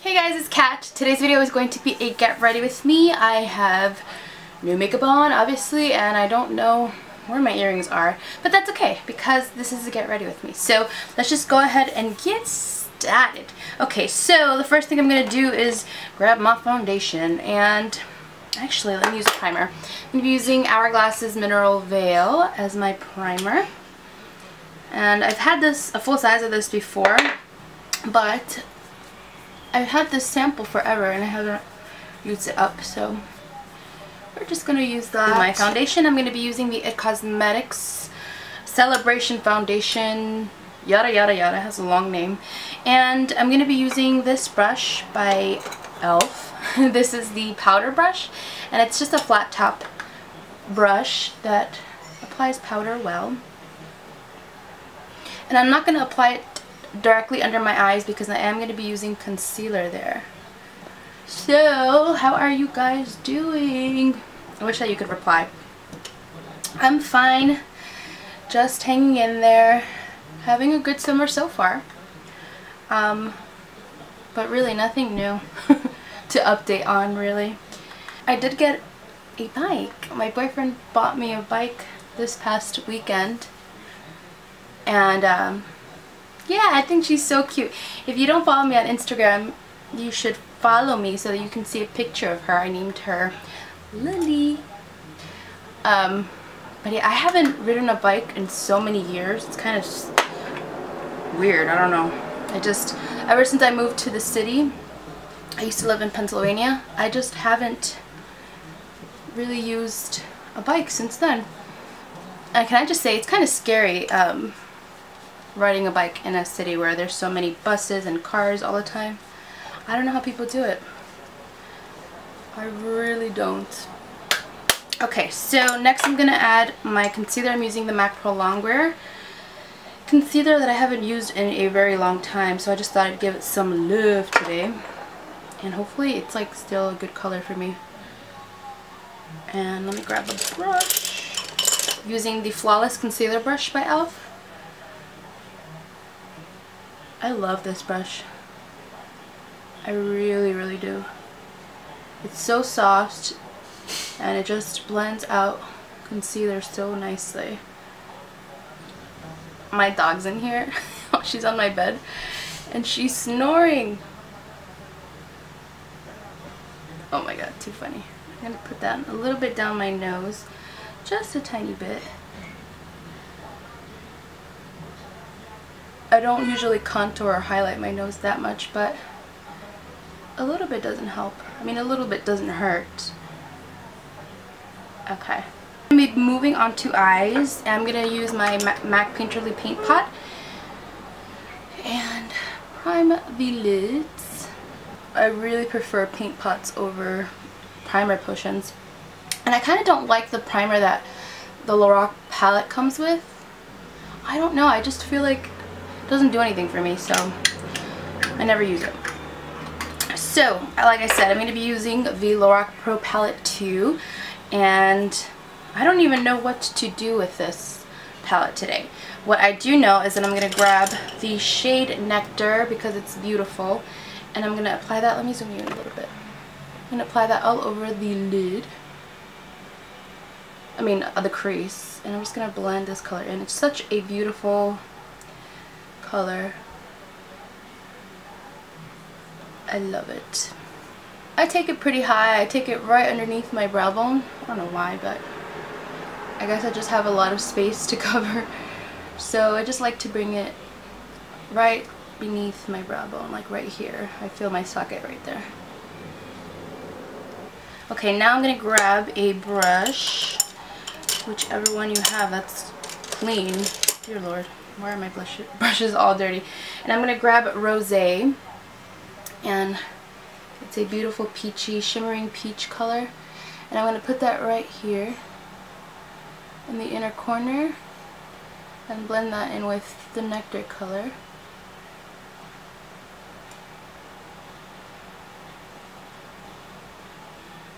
Hey guys, it's Kat. Today's video is going to be a get ready with me. I have new makeup on, obviously, and I don't know where my earrings are, but that's okay because this is a get ready with me. So let's just go ahead and get started. Okay, so the first thing I'm going to do is grab my foundation, and actually let me use a primer. I'm going to be using Hourglass's Mineral Veil as my primer, and I've had this, a full size of this before, but I've had this sample forever and I haven't used it up, so we're just going to use that. For my foundation, I'm going to be using the It Cosmetics Celebration Foundation, yada yada yada, has a long name. And I'm going to be using this brush by e.l.f. This is the powder brush, and it's just a flat top brush that applies powder well. And I'm not going to apply it directly under my eyes because I am going to be using concealer there. So, how are you guys doing? I wish that you could reply. I'm fine. Just hanging in there. Having a good summer so far. But really nothing new to update on, really. I did get a bike. My boyfriend bought me a bike this past weekend. And yeah, I think she's so cute. If you don't follow me on Instagram, you should follow me so that you can see a picture of her. I named her Lily. But yeah, I haven't ridden a bike in so many years. It's kind of weird. I don't know. Ever since I moved to the city, I used to live in Pennsylvania, I just haven't really used a bike since then. And can I just say, it's kind of scary, riding a bike in a city where there's so many buses and cars all the time. I don't know how people do it. I really don't. Okay, so next I'm going to add my concealer. I'm using the MAC Pro Longwear concealer that I haven't used in a very long time, so I just thought I'd give it some love today. And hopefully it's like still a good color for me. And let me grab a brush. Using the Flawless Concealer Brush by e.l.f. I love this brush. I really, really do. It's so soft and it just blends out concealer so nicely. My dog's in here. She's on my bed and she's snoring. Oh my god, too funny. I'm gonna put that a little bit down my nose, just a tiny bit. I don't usually contour or highlight my nose that much, but a little bit doesn't help. I mean, a little bit doesn't hurt. Okay. I'm going to be moving on to eyes. I'm going to use my MAC Painterly Paint Pot and prime the lids. I really prefer paint pots over primer potions. And I kind of don't like the primer that the Lorac palette comes with. I don't know, I just feel like it doesn't do anything for me, so I never use it. So, like I said, I'm going to be using the Lorac Pro Palette 2, and I don't even know what to do with this palette today. What I do know is that I'm going to grab the shade Nectar because it's beautiful, and I'm going to apply that. Let me zoom you in a little bit. I'm going to apply that all over the lid. I mean, the crease, and I'm just going to blend this color in. It's such a beautiful color. I love it. I take it pretty high. I take it right underneath my brow bone. I don't know why, but I guess I just have a lot of space to cover. So I just like to bring it right beneath my brow bone, like right here. I feel my socket right there. Okay, now I'm going to grab a brush, whichever one you have that's clean. Dear Lord, why are my brushes all dirty? And I'm going to grab Rosé, and it's a beautiful peachy, shimmering peach color. And I'm going to put that right here in the inner corner and blend that in with the Nectar color.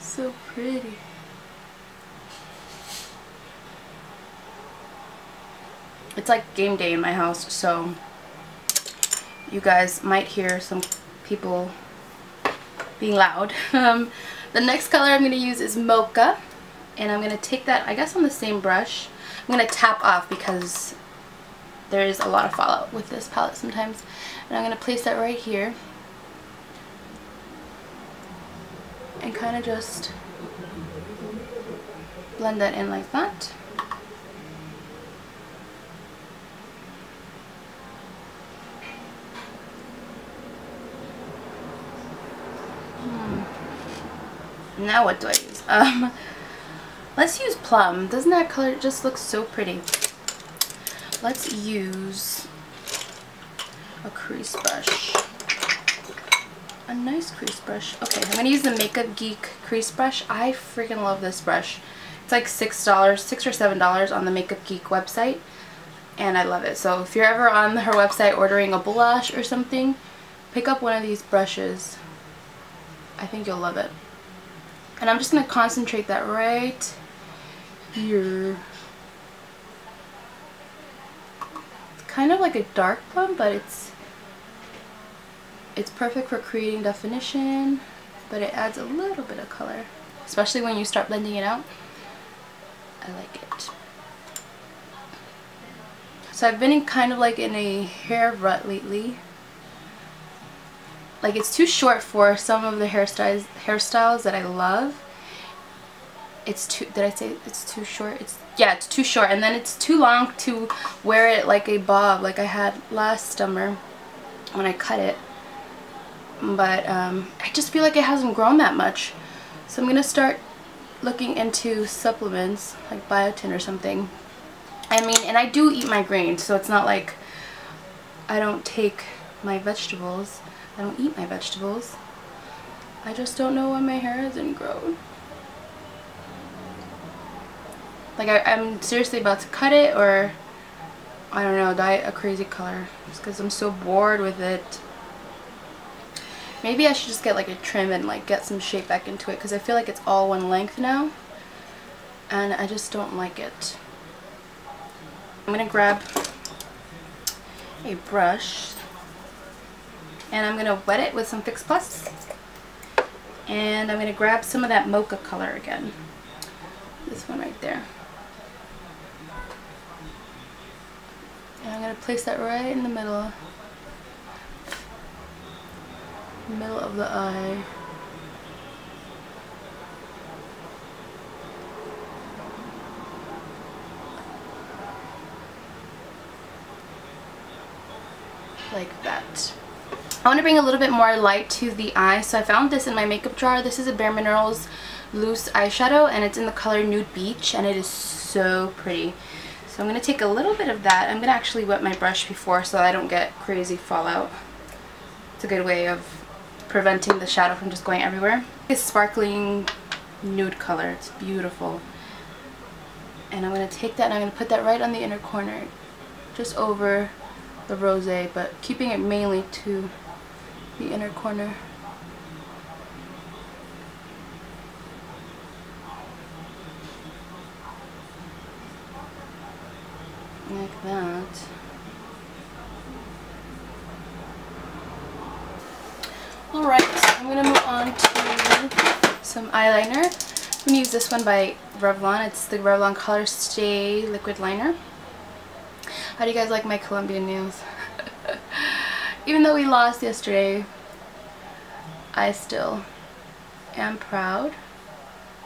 So pretty. It's like game day in my house, so you guys might hear some people being loud. The next color I'm going to use is Mocha, and I'm going to take that, I guess, on the same brush. I'm going to tap off because there is a lot of fallout with this palette sometimes. And I'm going to place that right here and kind of just blend that in like that. Now what do I use? Let's use Plum. Doesn't that color just look so pretty? Let's use a crease brush. A nice crease brush. Okay, I'm gonna use the Makeup Geek crease brush. I freaking love this brush. It's like $6 or $7 on the Makeup Geek website, and I love it. So if you're ever on her website ordering a blush or something, pick up one of these brushes. I think you'll love it. And I'm just going to concentrate that right here. It's kind of like a dark plum, but it's perfect for creating definition, but it adds a little bit of color, especially when you start blending it out. I like it. So I've been in kind of like in a hair rut lately. Like, it's too short for some of the hairstyles that I love. It's too, did I say it's too short? Yeah, it's too short, and then it's too long to wear it like a bob like I had last summer when I cut it. But I just feel like it hasn't grown that much. So I'm going to start looking into supplements like biotin or something. I mean, and I do eat my grains, so it's not like I don't take my vegetables. I don't eat my vegetables. I just don't know why my hair hasn't grown. Like, I'm seriously about to cut it, or I don't know, dye it a crazy color just because I'm so bored with it. Maybe I should just get like a trim and like get some shape back into it, because I feel like it's all one length now and I just don't like it. I'm gonna grab a brush and I'm gonna wet it with some Fix Plus, and I'm gonna grab some of that mocha color again, this one right there, and I'm gonna place that right in the middle of the eye. Like that. I want to bring a little bit more light to the eye, so I found this in my makeup jar. This is a Bare Minerals loose eyeshadow, and it's in the color Nude Beach, and it is so pretty. So I'm going to take a little bit of that. I'm going to actually wet my brush before so I don't get crazy fallout. It's a good way of preventing the shadow from just going everywhere. It's sparkling nude color. It's beautiful. And I'm going to take that and I'm going to put that right on the inner corner, just over the rosé, but keeping it mainly to the inner corner. Like that. Alright, I'm going to move on to some eyeliner. I'm going to use this one by Revlon. It's the Revlon Color Stay Liquid Liner. How do you guys like my Colombian nails? Even though we lost yesterday, I still am proud.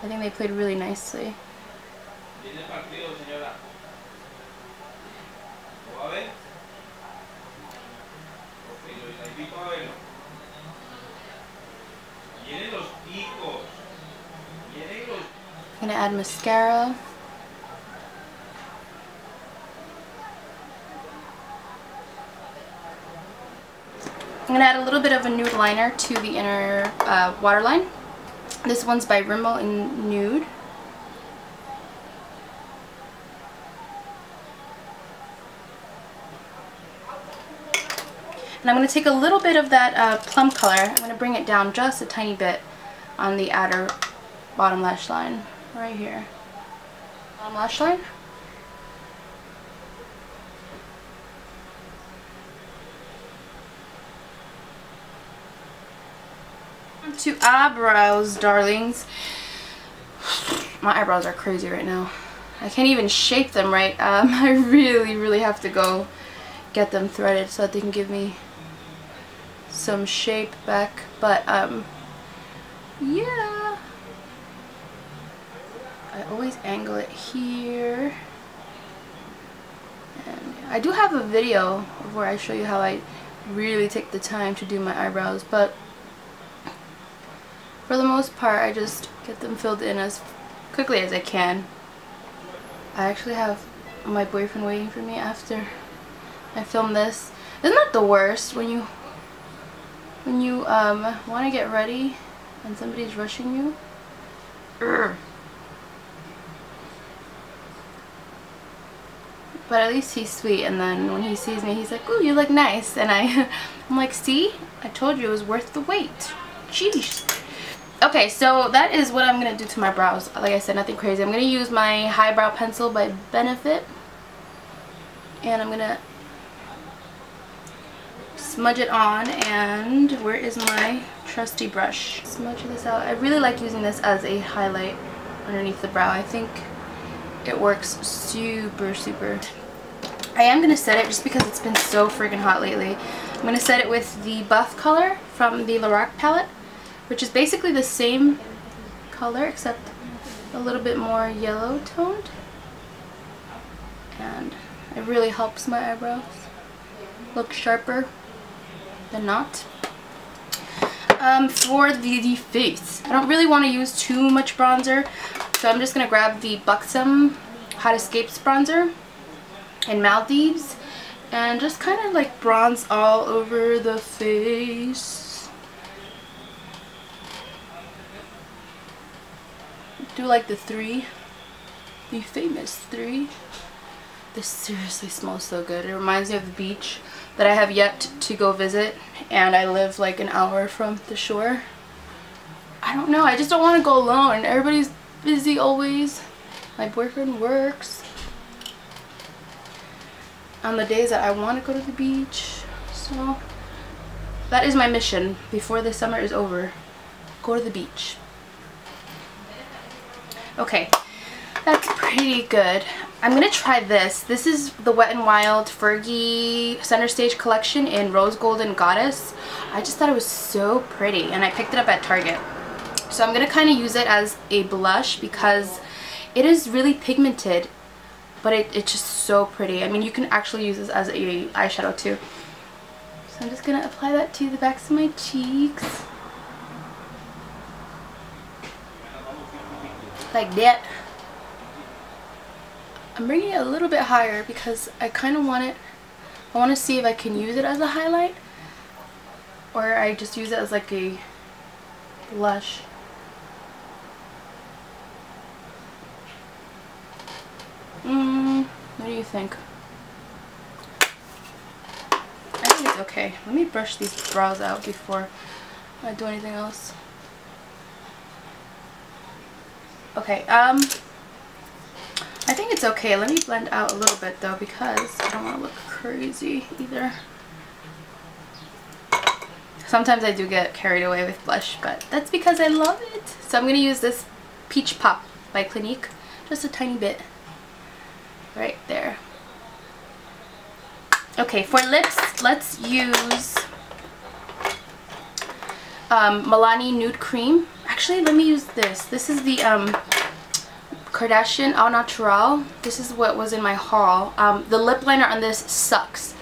I think they played really nicely. I'm going to add mascara. I'm going to add a little bit of a nude liner to the inner waterline. This one's by Rimmel in Nude. And I'm going to take a little bit of that plum color. I'm going to bring it down just a tiny bit on the outer bottom lash line, right here. Bottom lash line. To eyebrows, darlings. My eyebrows are crazy right now. I can't even shape them right. I really have to go get them threaded so that they can give me some shape back. But yeah, I always angle it here. And I do have a video where I show you how I really take the time to do my eyebrows, but for the most part I just get them filled in as quickly as I can. I actually have my boyfriend waiting for me after I film this. Isn't that the worst when you want to get ready and somebody's rushing you? Urgh. But at least he's sweet, and then when he sees me he's like, "Ooh, you look nice," and I'm like, "See? I told you it was worth the wait." Jeez. Okay, so that is what I'm going to do to my brows. Like I said, nothing crazy. I'm going to use my highbrow pencil by Benefit, and I'm going to smudge it on. And where is my trusty brush? Smudge this out. I really like using this as a highlight underneath the brow. I think it works super. I am going to set it just because it's been so freaking hot lately. I'm going to set it with the Buff color from the Lorac palette, which is basically the same color except a little bit more yellow toned. And it really helps my eyebrows look sharper than not. For the face, I don't really want to use too much bronzer, so I'm just going to grab the Buxom Hot Escapes bronzer in Maldives and just kind of like bronze all over the face. Do like the famous three. This seriously smells so good. It reminds me of the beach that I have yet to go visit, and I live like an hour from the shore. I don't know, I just don't want to go alone. Everybody's busy always. My boyfriend works on the days that I want to go to the beach. So that is my mission before the summer is over. Go to the beach. Okay, that's pretty good. I'm going to try this. This is the Wet n Wild Fergie Center Stage collection in Rose Golden Goddess. I just thought it was so pretty, and I picked it up at Target. So I'm going to kind of use it as a blush because it is really pigmented, but it's just so pretty. I mean, you can actually use this as a eyeshadow too. So I'm just going to apply that to the backs of my cheeks. Like that. I'm bringing it a little bit higher because I kind of want it, I want to see if I can use it as a highlight or I just use it as like a blush. What do you think? I think it's okay. Let me brush these brows out before I do anything else. Okay, I think it's okay. Let me blend out a little bit though because I don't want to look crazy either. Sometimes I do get carried away with blush, but that's because I love it. So I'm going to use this Peach Pop by Clinique. Just a tiny bit. Right there. Okay, for lips, let's use Milani Nude Cream. Actually, let me use this. This is the Kardashian Au Naturel. This is what was in my haul. The lip liner on this sucks.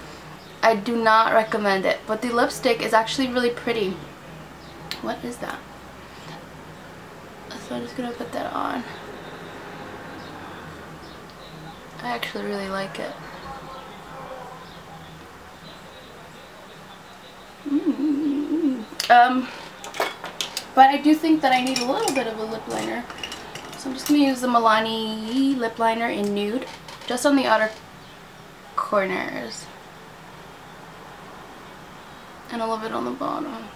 I do not recommend it, but the lipstick is actually really pretty. What is that? So I'm just gonna put that on. I actually really like it. But I do think that I need a little bit of a lip liner. So I'm just going to use the Milani lip liner in Nude, just on the outer corners. And a little bit on the bottom.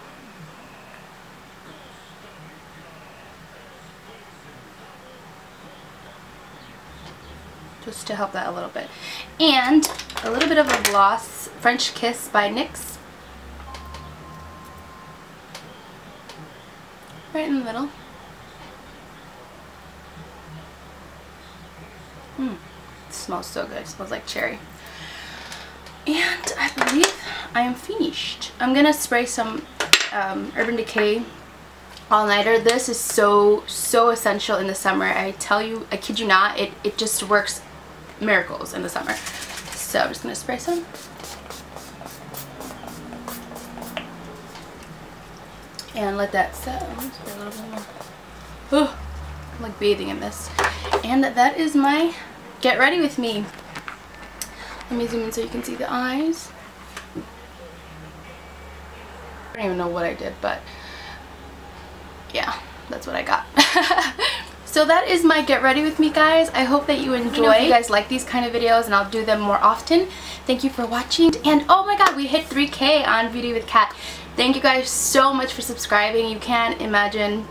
Just to help that a little bit. And a little bit of a gloss, French Kiss by NYX. right in the middle. It smells so good. It smells like cherry. And I believe I am finished. I'm gonna spray some Urban Decay all-nighter. This is so essential in the summer. I tell you, I kid you not, it just works miracles in the summer. So I'm just gonna spray some. And let that set. I'm gonna spray a little bit more. Oh, I'm like bathing in this. And that is my get ready with me. Let me zoom in so you can see the eyes. I don't even know what I did, but yeah, that's what I got. So that is my get ready with me, guys. I hope that you enjoy. If you guys like these kind of videos, and I'll do them more often. Thank you for watching. And oh my god, we hit 3K on Beauty with Kat. Thank you guys so much for subscribing. You can't imagine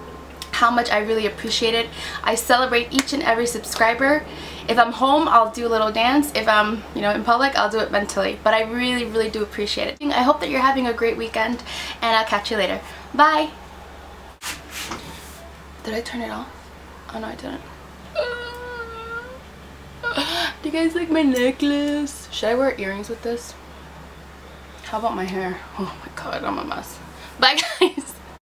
how much I really appreciate it. I celebrate each and every subscriber. If I'm home, I'll do a little dance. If I'm, you know, in public, I'll do it mentally. But I really do appreciate it. I hope that you're having a great weekend, and I'll catch you later. Bye! Did I turn it off? Oh no, I didn't. Do you guys like my necklace? Should I wear earrings with this? How about my hair? Oh my god, I'm a mess. Bye guys!